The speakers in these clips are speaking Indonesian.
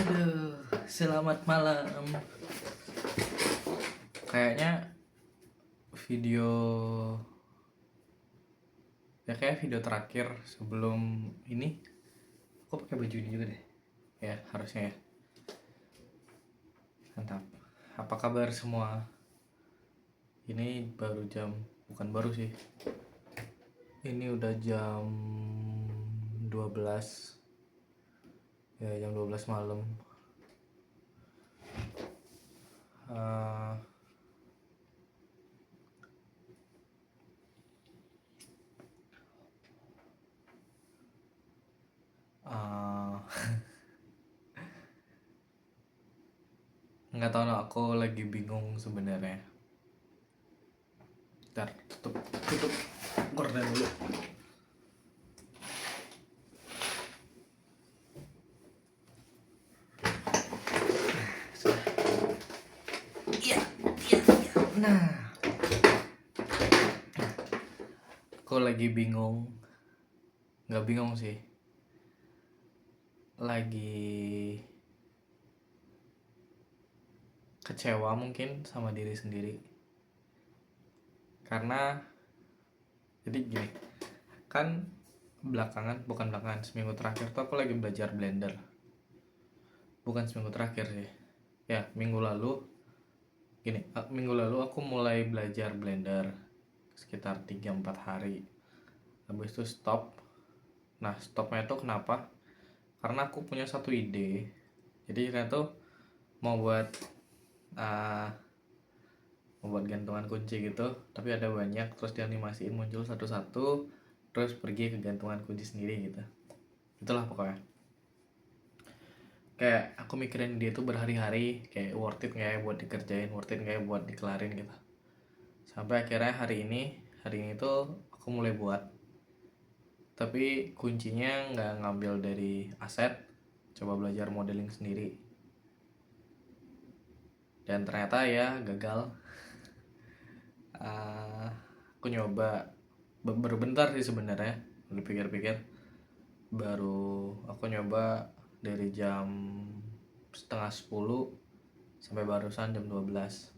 Aduh, selamat malam. Kayaknya video kayak video terakhir sebelum ini aku pakai baju ini juga deh. Ya, harusnya ya. Mantap. Apa kabar semua? Ini bukan baru sih. Ini udah jam 12. Ya, jam 12 malam. Uh, nggak tahu, aku lagi bingung sebenarnya. Ntar tutup gorden dulu. Iya. Nah, aku lagi bingung. Nggak bingung sih, lagi kecewa mungkin sama diri sendiri. Karena jadi gini, kan bukan belakangan, seminggu terakhir tuh aku lagi belajar Blender. Bukan seminggu terakhir sih, ya minggu lalu aku mulai belajar Blender sekitar 3-4 hari. Habis itu stop. Nah, stopnya itu kenapa? Karena aku punya satu ide. Jadi saya tuh mau buat gantungan kunci gitu, tapi ada banyak, terus dianimasiin muncul satu-satu, terus pergi ke gantungan kunci sendiri gitu. Itulah pokoknya. Kayak aku mikirin dia tuh berhari-hari, kayak worth it nggak ya buat dikerjain, worth it nggak ya buat dikelarin gitu. Sampai akhirnya hari ini tuh aku mulai buat. Tapi kuncinya nggak ngambil dari aset, coba belajar modeling sendiri. Dan ternyata ya gagal. Aku nyoba baru bentar sih sebenarnya, dipikir-pikir baru aku nyoba dari jam setengah 10 sampai barusan jam 12,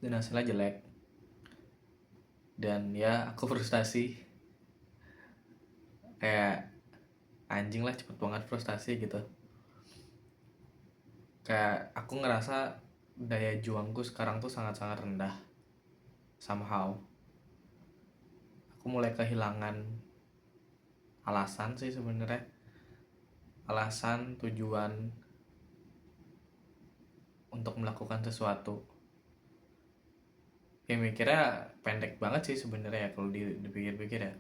dan hasilnya jelek. Dan ya aku frustasi, kayak anjing lah, cepet banget frustasi gitu. Kayak aku ngerasa daya juangku sekarang tuh sangat-sangat rendah. Somehow aku mulai kehilangan alasan sih sebenarnya, alasan tujuan untuk melakukan sesuatu. Ya mikirnya pendek banget sih sebenarnya ya kalau dipikir-pikir ya.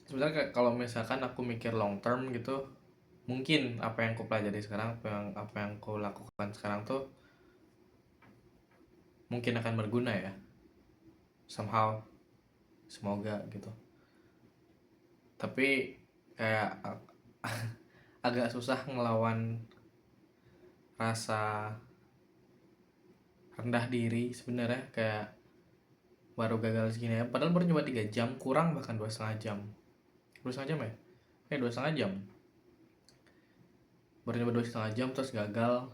Sebenarnya kalau misalkan aku mikir long term gitu, mungkin apa yang aku pelajari sekarang, apa yang aku lakukan sekarang tuh mungkin akan berguna ya, somehow, semoga gitu. Tapi kayak agak susah ngelawan rasa rendah diri sebenarnya. Kayak baru gagal segini ya, padahal baru cuma 3 jam, kurang bahkan 2,5 jam. 2,5 jam ya? 2,5 jam. Baru coba 2,5 jam terus gagal.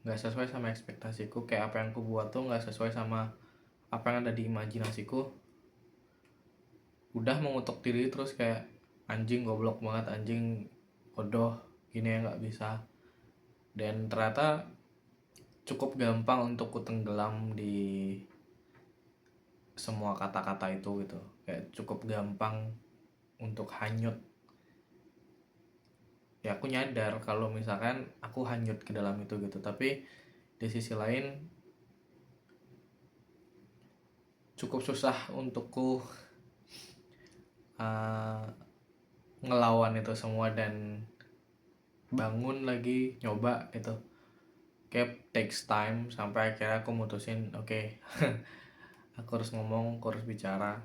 Nggak sesuai sama ekspektasiku. Kayak apa yang aku buat tuh nggak sesuai sama apa yang ada di imajinasiku. Udah mengutuk diri terus kayak anjing goblok banget, anjing bodoh, gini ya nggak bisa. Dan ternyata cukup gampang untuk ku tenggelam di semua kata-kata itu gitu. Kayak cukup gampang untuk hanyut. Ya aku nyadar kalau misalkan aku hanyut ke dalam itu gitu, tapi di sisi lain cukup susah untukku ngelawan itu semua dan bangun lagi nyoba itu. Kayak takes time sampai akhirnya aku mutusin oke, aku harus ngomong, aku harus bicara,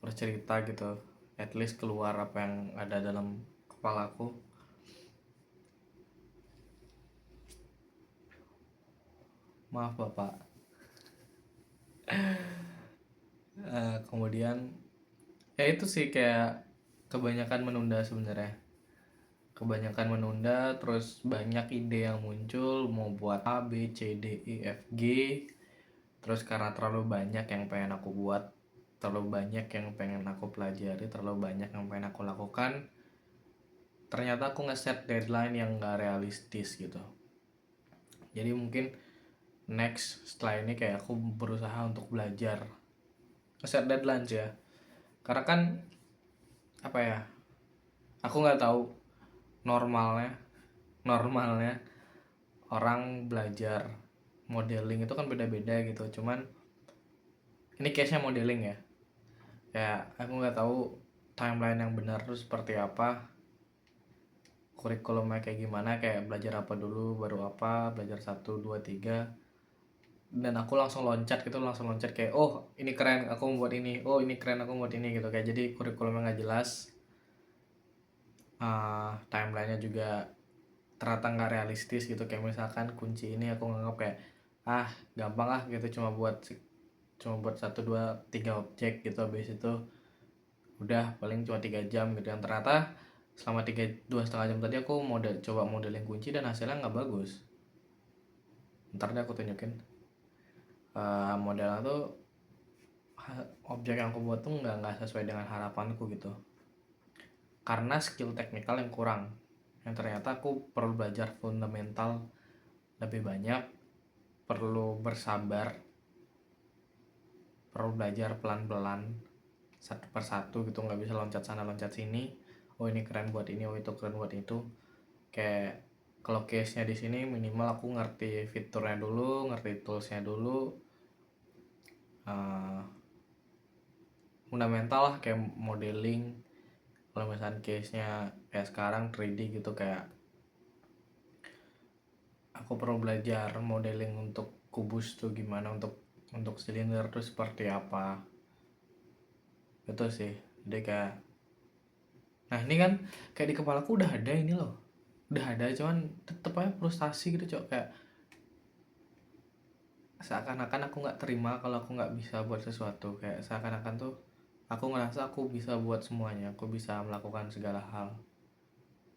harus cerita gitu, at least keluar apa yang ada dalam kepalaku. Maaf bapak. kemudian ya itu sih kayak kebanyakan menunda sebenarnya, kebanyakan menunda, terus banyak ide yang muncul mau buat A B C D E F G, terus karena terlalu banyak yang pengen aku buat, terlalu banyak yang pengen aku pelajari, terlalu banyak yang pengen aku lakukan, ternyata aku nge-set deadline yang gak realistis gitu. Jadi mungkin next setelah ini kayak aku berusaha untuk belajar nge-set deadline sih ya, karena kan apa ya, aku nggak tahu normalnya normalnya orang belajar modeling itu kan beda-beda gitu. Cuman ini case nya modeling ya, kayak aku nggak tahu timeline yang benar tuh seperti apa, kurikulumnya kayak gimana, kayak belajar apa dulu baru apa, belajar 1 2 3, dan aku langsung loncat gitu, langsung loncat kayak oh ini keren aku mau buat ini, oh ini keren aku mau buat ini gitu. Kayak jadi kurikulumnya nggak jelas, timelinenya juga ternyata nggak realistis gitu. Kayak misalkan kunci ini aku nganggap kayak gampang gitu, cuma buat 1 2 3 objek gitu, habis itu udah paling cuma 3 jam gitu. Yang ternyata selama 2,5 jam tadi aku coba modeling kunci dan hasilnya nggak bagus. Ntar deh aku tunjukin. Modelnya tuh objek yang aku buat tuh nggak sesuai dengan harapanku gitu, karena skill teknikal yang kurang. Yang ternyata aku perlu belajar fundamental lebih banyak, perlu bersabar, perlu belajar pelan-pelan satu persatu gitu, nggak bisa loncat sana loncat sini. Oh ini keren buat ini, oh itu keren buat itu. Kayak kalau case-nya di sini minimal aku ngerti fiturnya dulu, ngerti toolsnya dulu, fundamental lah kayak modeling. Kalau misalnya case-nya kayak sekarang 3D gitu, kayak aku perlu belajar modeling untuk kubus tuh gimana, untuk silinder tuh seperti apa. Itu sih. Jadi kayak nah ini kan kayak di kepalaku udah ada ini loh. Udah ada, cuman tetep aja frustasi gitu cok. Kayak seakan-akan aku nggak terima kalau aku nggak bisa buat sesuatu. Kayak seakan-akan tuh aku ngerasa aku bisa buat semuanya, aku bisa melakukan segala hal.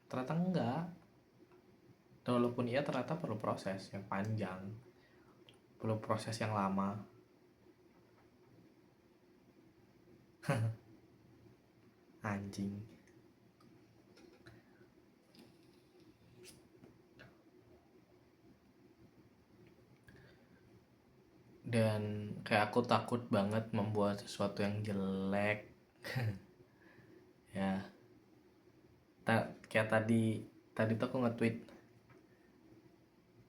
Ternyata enggak. Dan walaupun iya, ternyata perlu proses yang panjang, perlu proses yang lama. Anjing. Dan kayak aku takut banget membuat sesuatu yang jelek. Ya, kayak tadi tuh aku nge-tweet,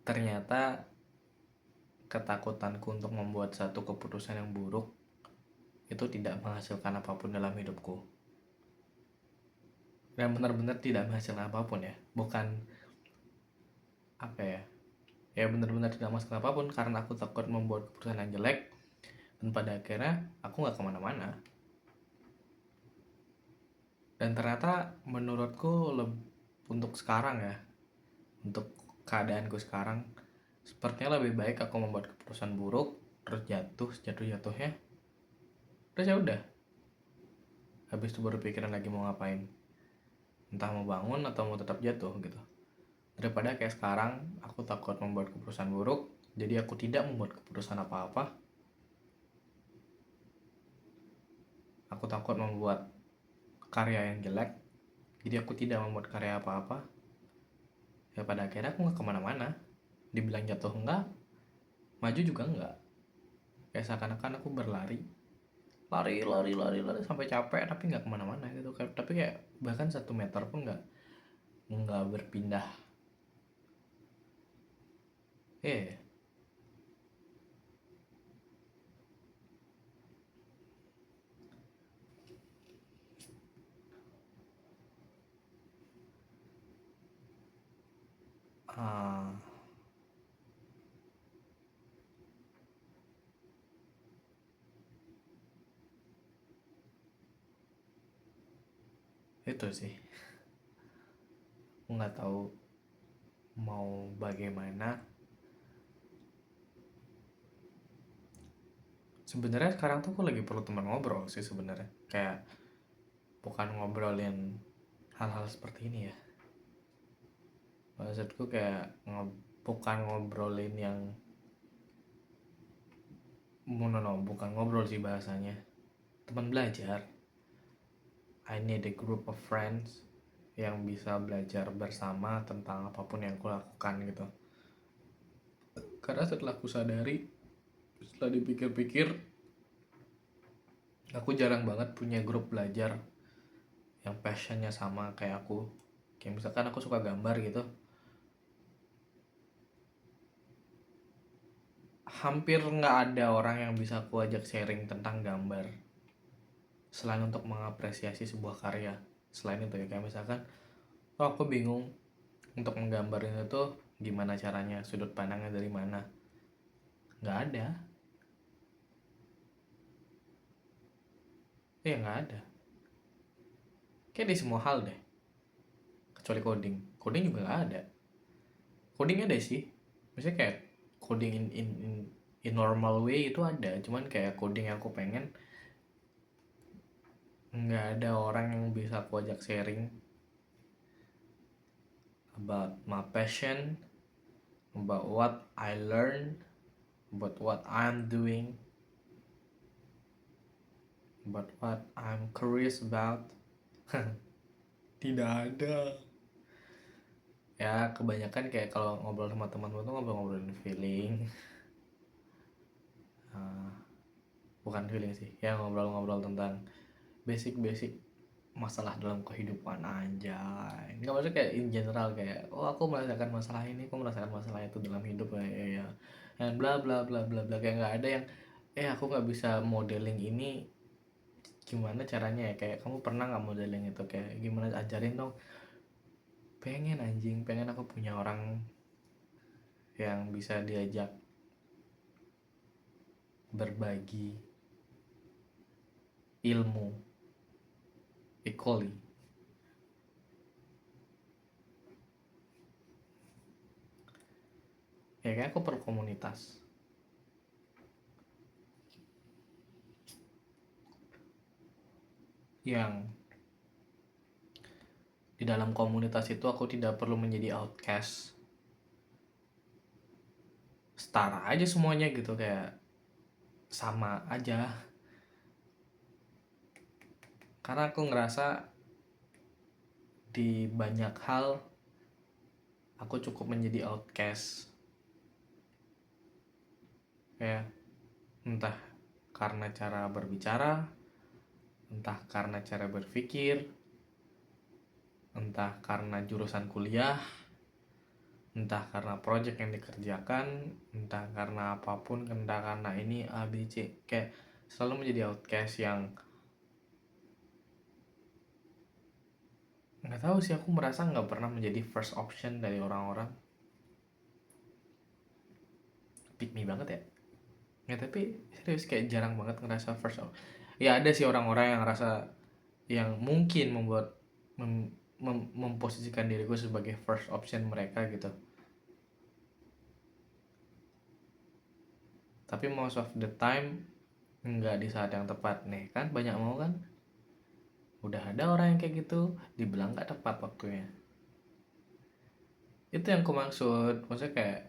ternyata ketakutanku untuk membuat satu keputusan yang buruk itu tidak menghasilkan apapun dalam hidupku. Dan benar-benar tidak menghasilkan apapun ya. Bukan apa ya, ya benar-benar tidak menghasilkan apapun karena aku takut membuat keputusan yang jelek. Dan pada akhirnya aku gak kemana-mana. Dan ternyata menurutku untuk sekarang ya, untuk keadaanku sekarang, sepertinya lebih baik aku membuat keputusan buruk, terus jatuh-jatuhnya, terus ya udah, habis itu baru pikiran lagi mau ngapain, entah mau bangun atau mau tetap jatuh gitu. Daripada kayak sekarang aku takut membuat keputusan buruk, jadi aku tidak membuat keputusan apa-apa. Aku takut membuat karya yang jelek, jadi aku tidak membuat karya apa-apa. Ya pada akhirnya aku gak kemana-mana. Dibilang jatuh enggak, maju juga enggak. Kayak seakan-akan aku berlari, lari sampai capek tapi nggak kemana-mana gitu. Tapi kayak bahkan 1 meter pun nggak berpindah. Ah, itu sih, aku nggak tahu mau bagaimana. sebenarnya sekarang tuh aku lagi perlu teman ngobrol sih sebenarnya, kayak bukan ngobrolin hal-hal seperti ini ya, maksudku kayak bukan ngobrolin yang bukan ngobrol sih bahasanya, teman belajar. I need a group of friends yang bisa belajar bersama tentang apapun yang aku lakukan gitu. Karena setelah aku sadari, setelah dipikir-pikir, aku jarang banget punya grup belajar yang passionnya sama kayak aku. Kayak misalkan aku suka gambar gitu, hampir nggak ada orang yang bisa aku ajak sharing tentang gambar selain untuk mengapresiasi sebuah karya. Selain itu ya, kayak misalkan aku bingung untuk menggambar itu tuh gimana caranya, sudut pandangnya dari mana, nggak ada. Nggak ada, kayak di semua hal deh, kecuali coding juga nggak ada. Coding ada sih, misalnya kayak coding in normal way itu ada, cuman kayak coding yang aku pengen nggak ada orang yang bisa aku ajak sharing about my passion, about what I learn, about what I'm doing, about what I'm curious about. Tidak ada. Ya kebanyakan kayak kalau ngobrol sama teman-teman tuh ngobrolin feeling. Bukan feeling sih, ya ngobrol-ngobrol tentang basic masalah dalam kehidupan aja. Nggak, maksudnya kayak in general, kayak oh aku merasakan masalah ini, aku merasakan masalah itu dalam hidup ya, dan bla bla bla bla bla. Kayak nggak ada yang aku nggak bisa modeling ini, gimana caranya ya, kayak kamu pernah nggak modeling itu, kayak gimana, ajarin dong. Pengen aku punya orang yang bisa diajak berbagi ilmu equally. Ya kayak aku perlu komunitas yang di dalam komunitas itu aku tidak perlu menjadi outcast, setara aja semuanya gitu, kayak sama aja. Karena aku ngerasa di banyak hal aku cukup menjadi outcast, ya entah karena cara berbicara, entah karena cara berpikir, entah karena jurusan kuliah, entah karena project yang dikerjakan, entah karena apapun, entah karena ini ABC, kayak selalu menjadi outcast yang nggak tahu sih, aku merasa nggak pernah menjadi first option dari orang-orang. Pick me banget ya. Ya tapi serius kayak jarang banget ngerasa first option. Ya ada sih orang-orang yang ngerasa, yang mungkin memposisikan diriku sebagai first option mereka gitu. Tapi most of the time nggak di saat yang tepat nih kan, banyak mau kan. Udah ada orang yang kayak gitu, dibilang nggak tepat waktunya. Itu yang aku maksud, maksudnya kayak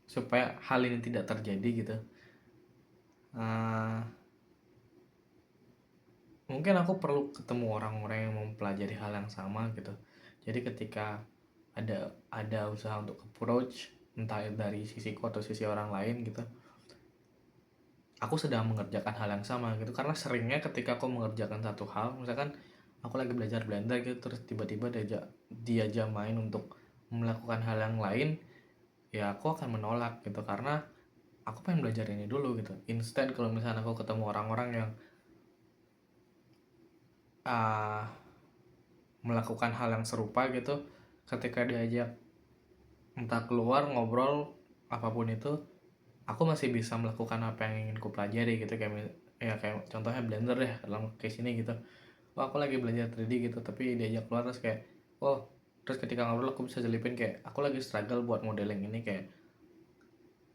supaya hal ini tidak terjadi gitu. Uh, Mungkin aku perlu ketemu orang-orang yang mempelajari hal yang sama gitu. Jadi ketika ada usaha untuk approach, entah dari sisiku atau sisi orang lain gitu, aku sedang mengerjakan hal yang sama gitu. Karena seringnya ketika aku mengerjakan satu hal, misalkan aku lagi belajar Blender gitu, terus tiba-tiba diajak main untuk melakukan hal yang lain, ya aku akan menolak gitu, karena aku pengen belajar ini dulu gitu. Instead kalau misalnya aku ketemu orang-orang yang uh, melakukan hal yang serupa gitu, ketika diajak entah keluar ngobrol apapun itu, aku masih bisa melakukan apa yang ingin ku pelajari gitu. Kayak contohnya Blender deh dalam case ini gitu. Oh aku lagi belajar 3D gitu, tapi diajak keluar terus kayak oh, terus ketika ngobrol aku bisa jelipin kayak aku lagi struggle buat modeling ini, kayak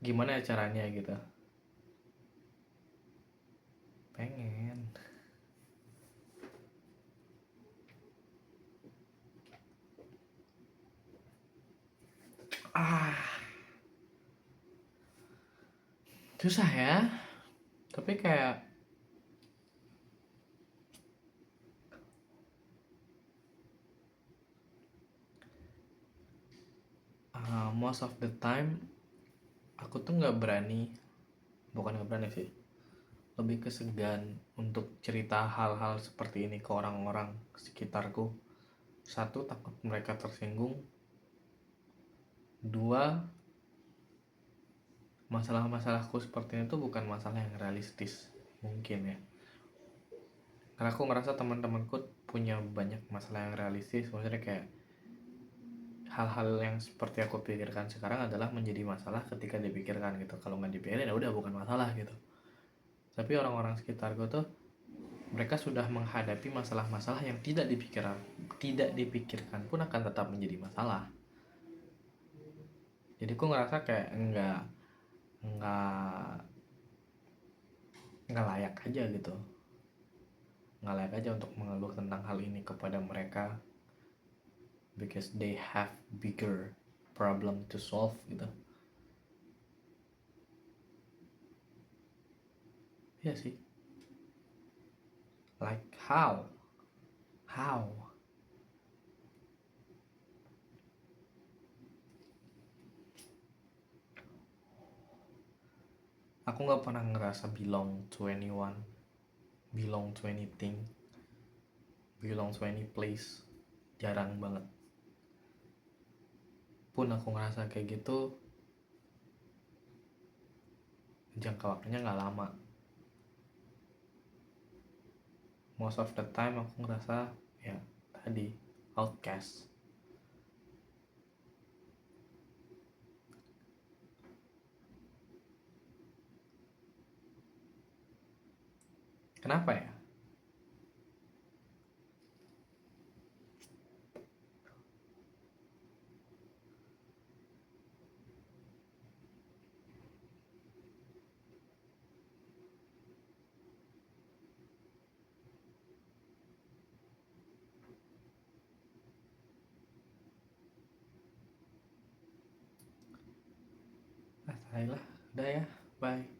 gimana ya caranya gitu. Susah ya, tapi kayak most of the time aku tuh nggak berani, bukan nggak berani sih, lebih kesegan untuk cerita hal-hal seperti ini ke orang-orang sekitarku. Satu, takut mereka tersinggung. Dua, masalah-masalahku seperti itu bukan masalah yang realistis mungkin ya, karena aku ngerasa teman-temanku punya banyak masalah yang realistis. Maksudnya kayak hal-hal yang seperti aku pikirkan sekarang adalah menjadi masalah ketika dipikirkan gitu. Kalau nggak dipikirin ya udah bukan masalah gitu. Tapi orang-orang sekitarku tuh mereka sudah menghadapi masalah-masalah yang tidak dipikirkan pun akan tetap menjadi masalah. Jadi aku ngerasa kayak nggak nggak layak aja gitu, nggak layak aja untuk mengeluh tentang hal ini kepada mereka, because they have bigger problem to solve gitu. Ya sih, like how aku nggak pernah ngerasa belong to anyone, belong to anything, belong to any place. Jarang banget. Pun aku ngerasa kayak gitu, jangka waktunya nggak lama. Most of the time aku ngerasa ya tadi outcast. Kenapa ya? Ah, lah, udah ya, bye.